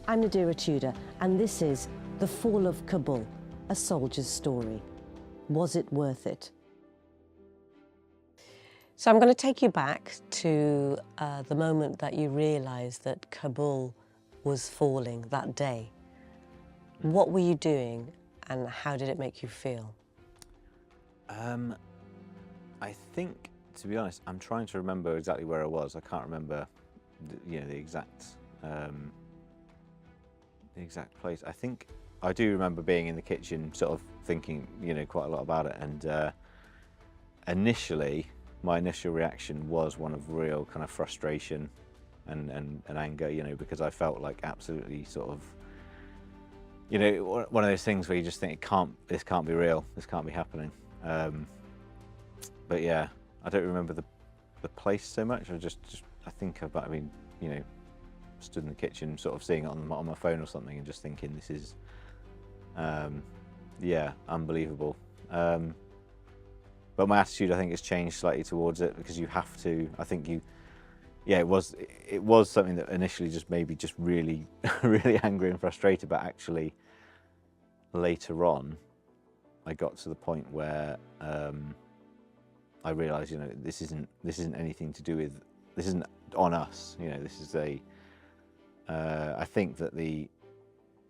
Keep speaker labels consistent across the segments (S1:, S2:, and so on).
S1: I'm Nadira Tudor, and this is The Fall of Kabul, a soldier's story. Was it worth it? So I'm going to take you back to the moment that you realised that Kabul was falling that day. What were you doing and how did it make you feel?
S2: I think, to be honest, I'm trying to remember exactly where I was. I can't remember, the exact place. I think I do remember being in the kitchen, sort of thinking, quite a lot about it. And initially, my initial reaction was one of real kind of frustration and anger, because I felt like absolutely sort of, one of those things where you just think, this can't be real, this can't be happening. But yeah, I don't remember the place so much. I think about, stood in the kitchen, sort of seeing it on my phone or something, and just thinking, this is, yeah, unbelievable. But my attitude, I think, has changed slightly towards it, because you have to. I think it was something that initially just maybe just really, really angry and frustrated, but actually later on, I got to the point where I realised, this isn't anything to do with, this isn't on us. This is I think that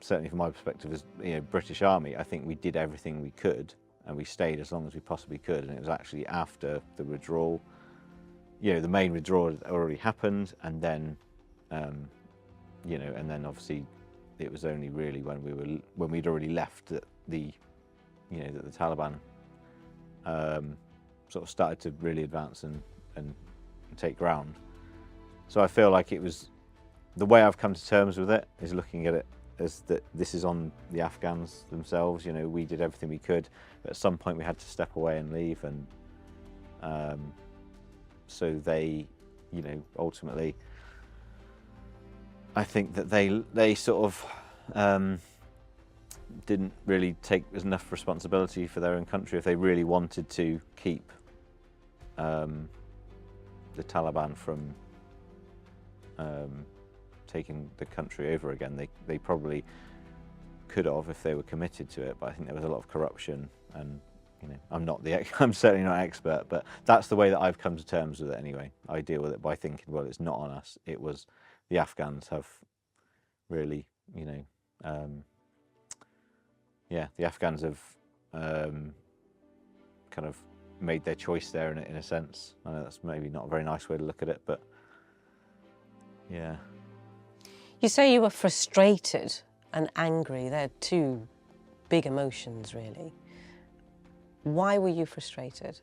S2: certainly from my perspective as British Army, I think we did everything we could, and we stayed as long as we possibly could. And it was actually after the withdrawal, the main withdrawal had already happened, and then, and then obviously it was only really when we'd already left that the Taliban sort of started to really advance and take ground. So I feel like it was, the way I've come to terms with it is looking at it as that this is on the Afghans themselves. We did everything we could, but at some point we had to step away and leave, and so they, ultimately, I think that they sort of didn't really take enough responsibility for their own country. If they really wanted to keep the Taliban from taking the country over again, they probably could have if they were committed to it. But I think there was a lot of corruption, and I'm certainly not an expert, but that's the way that I've come to terms with it anyway. I deal with it by thinking, well, it's not on us. It was the Afghans have really, the Afghans have kind of made their choice there in a sense. I know that's maybe not a very nice way to look at it, but yeah.
S1: You say you were frustrated and angry. They're two big emotions, really. Why were you frustrated?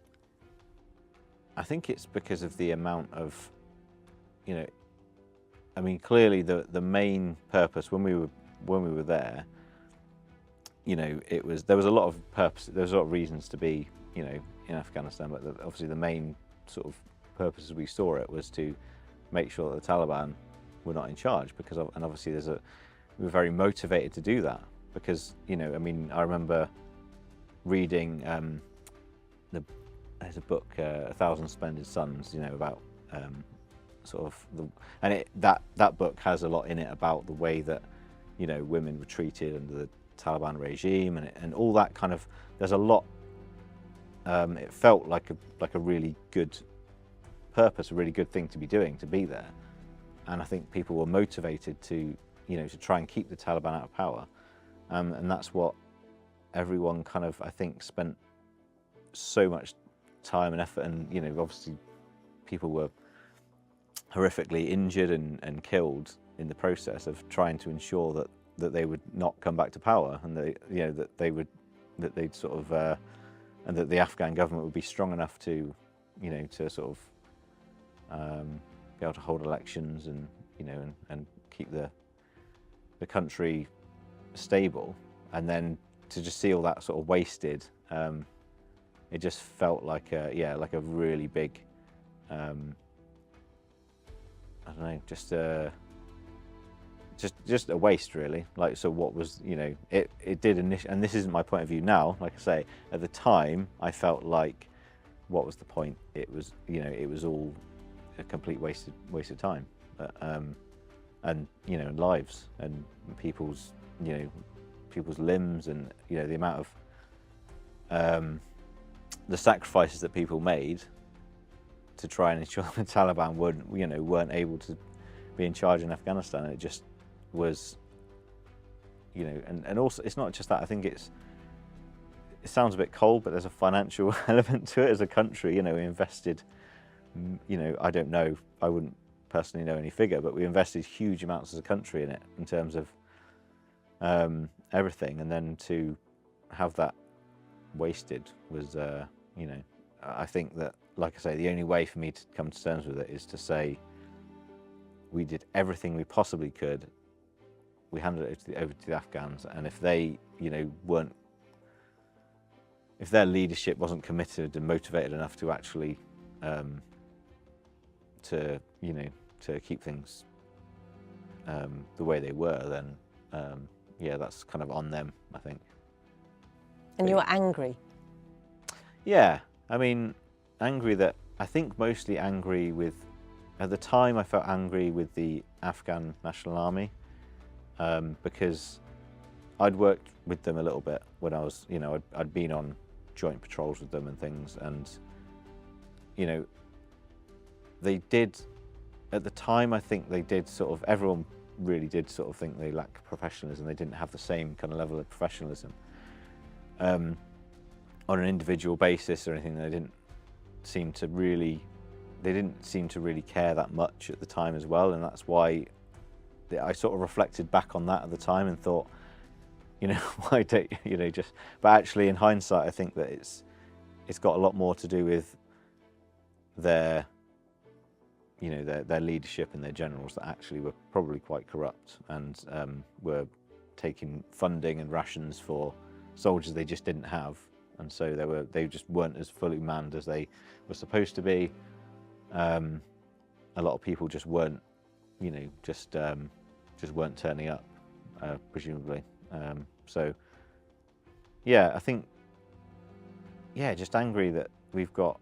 S2: I think it's because of the amount of, clearly the main purpose when we were there, there was a lot of purpose, there was a lot of reasons to be, in Afghanistan, but obviously the main sort of purposes we saw it was to make sure that the Taliban were not in charge, and obviously we were very motivated to do that, because, I remember reading, there's a book, 1,000 Splendid Suns, about sort of that book has a lot in it about the way that, women were treated under the Taliban regime, and all that kind of, there's a lot, it felt like a really good purpose, a really good thing to be doing, to be there. And I think people were motivated to, to try and keep the Taliban out of power. And that's what everyone kind of, I think, spent so much time and effort, and, obviously people were horrifically injured and killed in the process of trying to ensure that they would not come back to power, and they'd sort of, and that the Afghan government would be strong enough to, to sort of be able to hold elections and, and keep the country stable. And then to just see all that sort of wasted, it just felt like a really big, I don't know, just a waste, really. Like, so what was, it did initially, and this isn't my point of view now, like I say, at the time I felt like, what was the point? It was, it was all a complete waste of time. But, and lives and people's people's limbs, and the amount of the sacrifices that people made to try and ensure the Taliban weren't able to be in charge in Afghanistan. And it just was, and also it's not just that. I think it sounds a bit cold, but there's a financial element to it. As a country, we invested, I don't know, I wouldn't personally know any figure, but we invested huge amounts as a country in it in terms of everything, and then to have that wasted was, I think that, like I say, the only way for me to come to terms with it is to say we did everything we possibly could. We handed it over to the Afghans, and if they, if their leadership wasn't committed and motivated enough to actually, to keep things the way they were, then yeah, that's kind of on them, I think.
S1: And you were angry?
S2: Yeah, I mean, I think mostly angry with, at the time I felt angry with the Afghan National Army, because I'd worked with them a little bit when I was, I'd been on joint patrols with them and things, and, they did, at the time I think they did sort of, everyone really did sort of think they lacked professionalism. They didn't have the same kind of level of professionalism on an individual basis or anything. They didn't seem to really care that much at the time as well, and that's why I sort of reflected back on that at the time and thought, why don't just? But actually, in hindsight, I think that it's got a lot more to do with their leadership and their generals that actually were probably quite corrupt and were taking funding and rations for soldiers they just didn't have, and so they just weren't as fully manned as they were supposed to be. A lot of people just weren't, just weren't turning up, presumably. So yeah, I think, yeah, just angry that we've got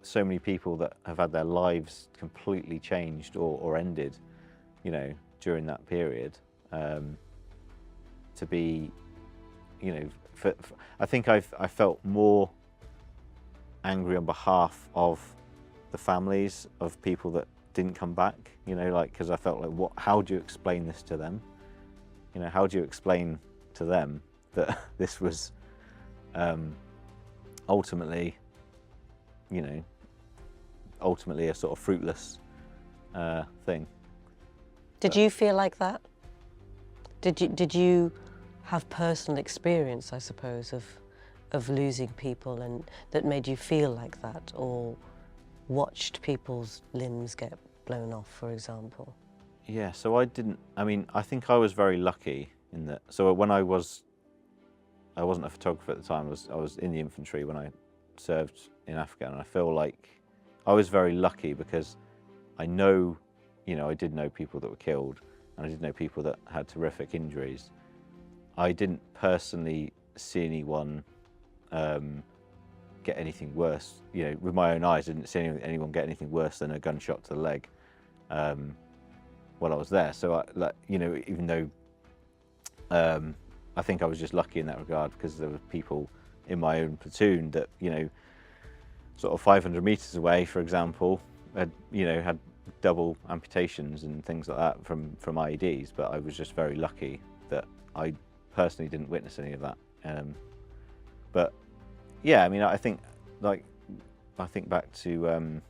S2: so many people that have had their lives completely changed or ended, during that period. To be, I think I felt more angry on behalf of the families of people that didn't come back, because I felt like, how do you explain this to them? How do you explain to them that this was ultimately a sort of fruitless thing.
S1: Did you feel like that? Did you have personal experience, I suppose, of losing people, and that made you feel like that, or watched people's limbs get blown off, for example?
S2: Yeah, so I think I was very lucky in that. So when I wasn't a photographer at the time. I was in the infantry when I served in Afghan, and I feel like I was very lucky because I know, I did know people that were killed, and I did know people that had terrific injuries. I didn't personally see anyone get anything worse. With my own eyes, I didn't see anyone get anything worse than a gunshot to the leg while I was there. So, even though I think I was just lucky in that regard, because there were people in my own platoon that, sort of 500 meters away, for example, had double amputations and things like that from IEDs. But I was just very lucky that I personally didn't witness any of that. But yeah, I think back to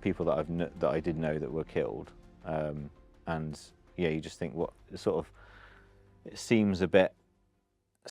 S2: people that I did know that were killed, and yeah, you just think, what sort of, it seems a bit